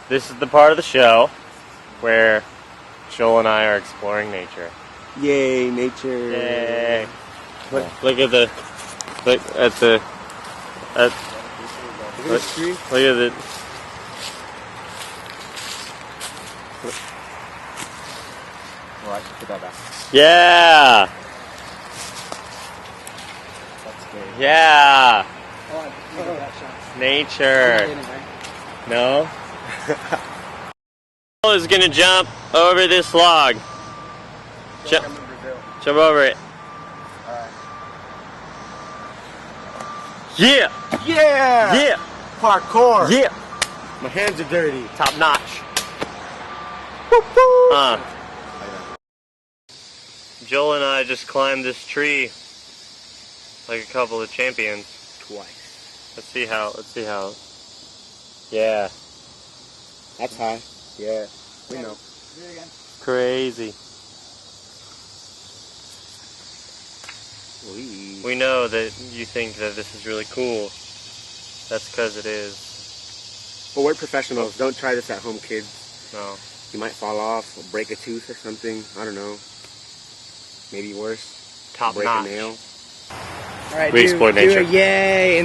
This is the part of the show where Joel and I are exploring nature. Yay, nature. Yay. Look at the look at the Look at this tree. look at the Alright, put that back. yeah. That's scary. Yeah. Oh, I needed that shot. Nature. No? Joel is gonna jump over this log. Jump over it. Alright. Yeah! Yeah! Yeah! Parkour! Yeah! My hands are dirty. Top notch. Joel and I just climbed this tree like a couple of champions. Twice. Let's see how. Yeah. That's high. Yeah. We know. Do it again. Crazy. Wee. We know that you think that this is really cool. That's because it is. But we're professionals. Don't try this at home, kids. No. You might fall off or break a tooth or something. I don't know. Maybe worse. Top break notch. a nail. All right, We explore nature. Do a yay.